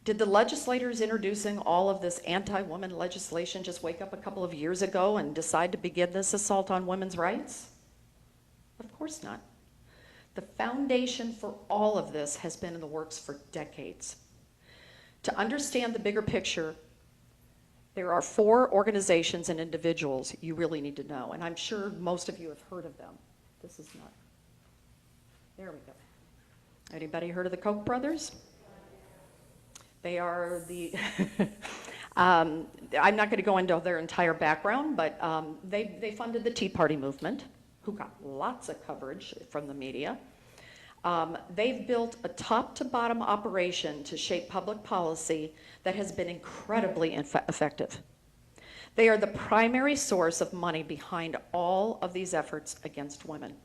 Did the legislators introducing all of this anti-woman legislation just wake up a couple of years ago and decide to begin this assault on women's rights? Of course not. The foundation for all of this has been in the works for decades. To understand the bigger picture, there are 4 organizations and individuals you really need to know, and I'm sure most of you have heard of them. This is not, there we go. Anybody heard of the Koch brothers? They are the, I'm not going to go into their entire background, but they funded the Tea Party movement, who got lots of coverage from the media. They've built a top-to-bottom operation to shape public policy that has been incredibly effective. They are the primary source of money behind all of these efforts against women.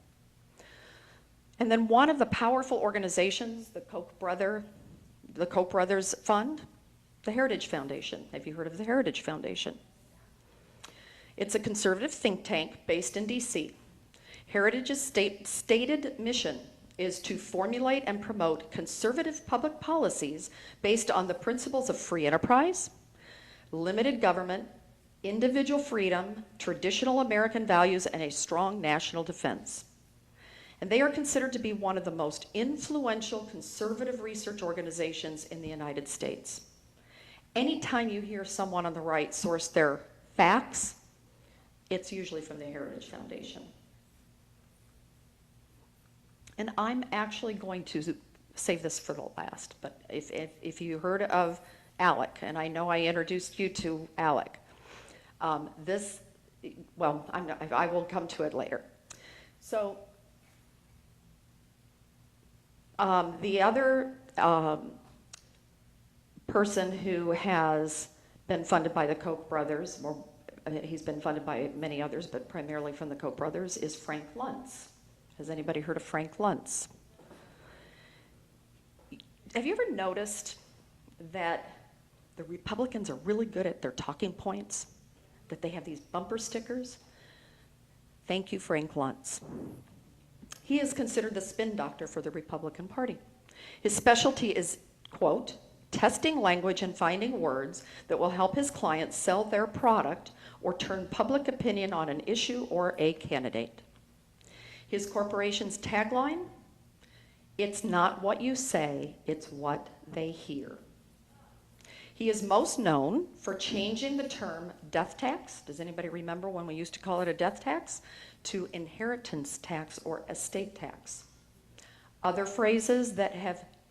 And then one of the powerful organizations, the Koch brothers fund, the Heritage Foundation. Have you heard of the Heritage Foundation? It's a conservative think tank based in DC. Heritage's stated mission is to formulate and promote conservative public policies based on the principles of free enterprise, limited government, individual freedom, traditional American values, and a strong national defense. And they are considered to be one of the most influential conservative research organizations in the United States. Anytime you hear someone on the right source their facts, it's usually from the Heritage Foundation. And I'm actually going to save this for the last, but if you heard of ALEC, and I know I introduced you to ALEC, well, I will come to it later. So the other person who has been funded by the Koch brothers, or he's been funded by many others, but primarily from the Koch brothers, is Frank Luntz. Has anybody heard of Frank Luntz? Have you ever noticed that the Republicans are really good at their talking points? That they have these bumper stickers? Thank you, Frank Luntz. He is considered the spin doctor for the Republican Party. His specialty is, quote, testing language and finding words that will help his clients sell their product or turn public opinion on an issue or a candidate. His corporation's tagline, it's not what you say, it's what they hear. He is most known for changing the term death tax, does anybody remember when we used to call it a death tax, to inheritance tax or estate tax. Other phrases that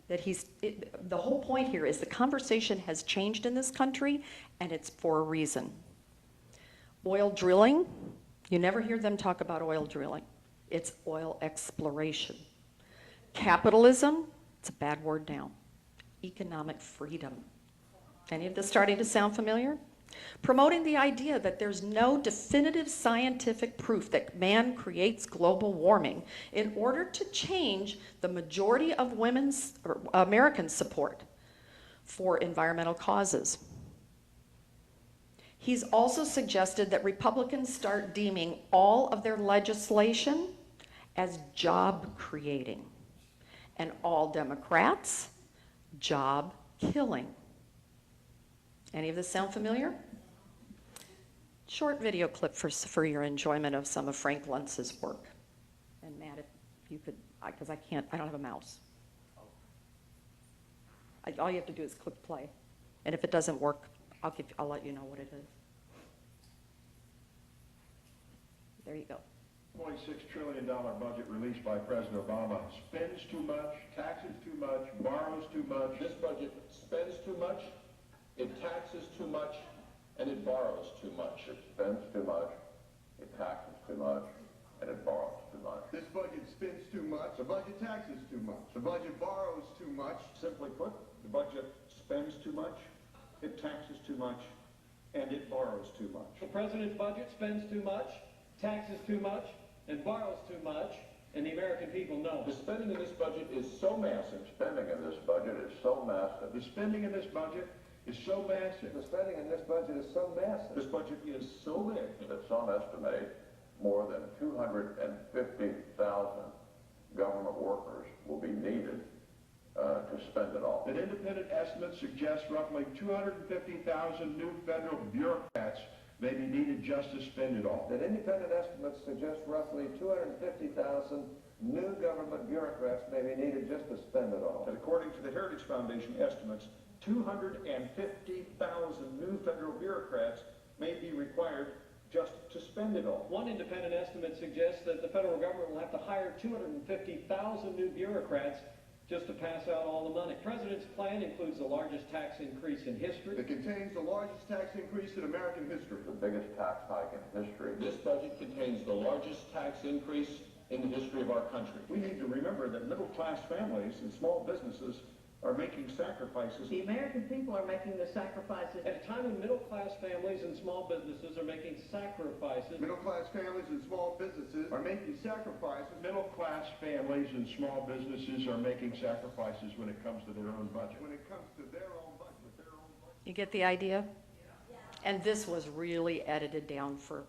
the whole point here is the conversation has changed in this country, and it's for a reason. Oil drilling, you never hear them talk about oil drilling. It's oil exploration. Capitalism, it's a bad word now. Economic freedom. Any of this starting to sound familiar? Promoting the idea that there's no definitive scientific proof that man creates global warming in order to change the majority of American support for environmental causes. He's also suggested that Republicans start deeming all of their legislation as job creating, and all Democrats job killing. Any of this sound familiar? Short video clip for your enjoyment of some of Frank Luntz's work. And Matt, if you could, because I don't have a mouse. All you have to do is click play. And if it doesn't work, I'll let you know what it is. There you go. $26 trillion budget released by President Obama spends too much, taxes too much, borrows too much. This budget spends too much, it taxes too much, and it borrows too much. It spends too much, it taxes too much, and it borrows too much. This budget spends too much, the budget taxes too much, the budget borrows too much. Simply put, the budget spends too much, it taxes too much, and it borrows too much. The president's budget spends too much, taxes too much, and borrows too much, and the American people know. The spending in this budget is so massive. Spending in this budget is so massive. The spending in this budget is so massive. The spending in this budget is so massive. This budget is so big that some estimate more than 250,000 government workers will be needed to spend it all. That independent estimates suggest roughly 250,000 new federal bureaucrats may be needed just to spend it all. That independent estimates suggest roughly 250,000 new government bureaucrats may be needed just to spend it all. That according to the Heritage Foundation estimates, 250,000 new federal bureaucrats may be required just to spend it all. One independent estimate suggests that the federal government will have to hire 250,000 new bureaucrats just to pass out all the money. The president's plan includes the largest tax increase in history. It contains the largest tax increase in American history. The biggest tax hike in history. This budget contains the largest tax increase in the history of our country. We need to remember that middle-class families and small businesses are making sacrifices. The American people are making the sacrifices. At a time when middle-class families and small businesses are making sacrifices, Middle-class families and small businesses are making sacrifices. Middle-class families and small businesses are making sacrifices when it comes to their own budget. When it comes to their own budget, You get the idea? And this was really edited down for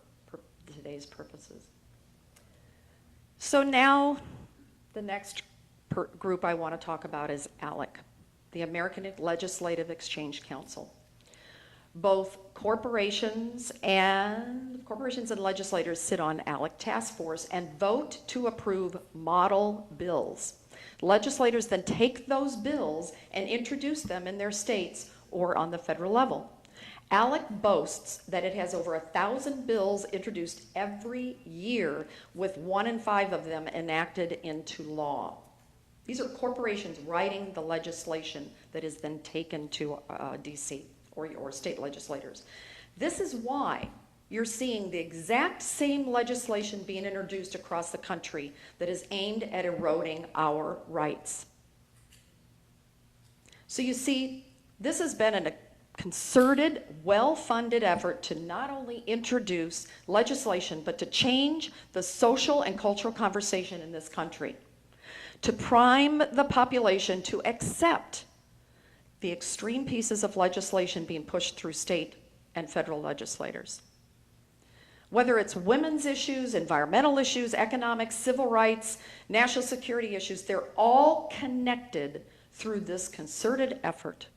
today's purposes. So now, the next group I want to talk about is ALEC, the American Legislative Exchange Council. Both corporations and legislators sit on ALEC task force and vote to approve model bills. Legislators then take those bills and introduce them in their states or on the federal level. ALEC boasts that it has over 1,000 bills introduced every year, with 1 in 5 of them enacted into law. These are corporations writing the legislation that is then taken to DC or state legislators. This is why you're seeing the exact same legislation being introduced across the country that is aimed at eroding our rights. So you see, this has been a concerted, well-funded effort to not only introduce legislation, but to change the social and cultural conversation in this country, to prime the population to accept the extreme pieces of legislation being pushed through state and federal legislators. Whether it's women's issues, environmental issues, economic, civil rights, national security issues, they're all connected through this concerted effort.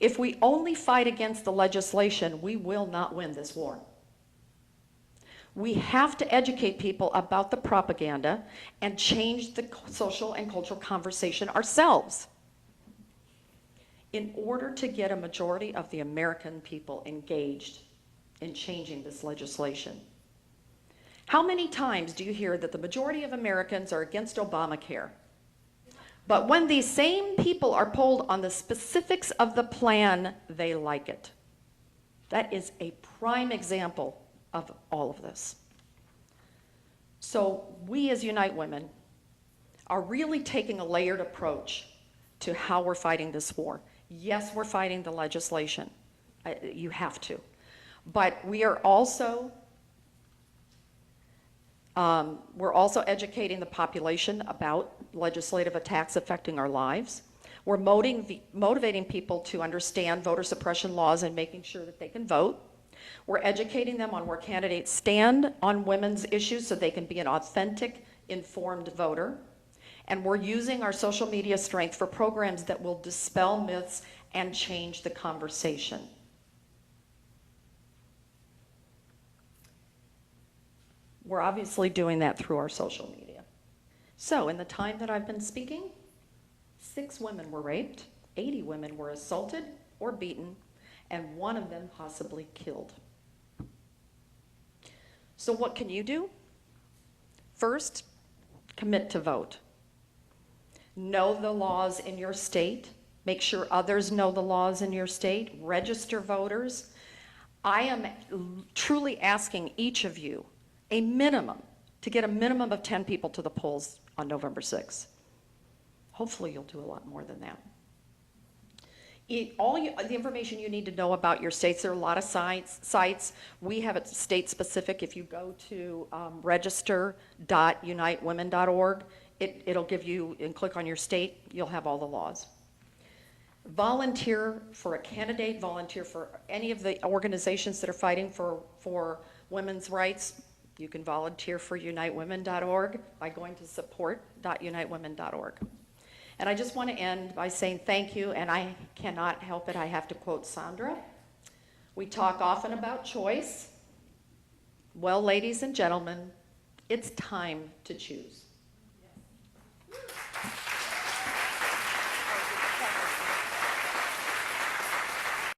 If we only fight against the legislation, we will not win this war. We have to educate people about the propaganda and change the social and cultural conversation ourselves in order to get a majority of the American people engaged in changing this legislation. How many times do you hear that the majority of Americans are against Obamacare? But when these same people are polled on the specifics of the plan, they like it. That is a prime example of all of this. So we as Unite Women are really taking a layered approach to how we're fighting this war. Yes, we're fighting the legislation. You have to. But we are also educating the population about legislative attacks affecting our lives. We're motivating people to understand voter suppression laws and making sure that they can vote. We're educating them on where candidates stand on women's issues so they can be an authentic, informed voter. And we're using our social media strength for programs that will dispel myths and change the conversation. We're obviously doing that through our social media. So in the time that I've been speaking, 6 women were raped, 80 women were assaulted or beaten, and 1 of them possibly killed. So what can you do? First, commit to vote. Know the laws in your state. Make sure others know the laws in your state. Register voters. I am truly asking each of you to get a minimum of 10 people to the polls on November 6th. Hopefully you'll do a lot more than that. The information you need to know about your states, there are a lot of sites. We have it state specific. If you go to register.unitewomen.org, it'll give you, and click on your state, you'll have all the laws. Volunteer for a candidate, volunteer for any of the organizations that are fighting for women's rights. You can volunteer for unitewomen.org by going to support.unitewomen.org. And I just want to end by saying thank you, and I cannot help it, I have to quote Sandra. We talk often about choice. Well, ladies and gentlemen, it's time to choose.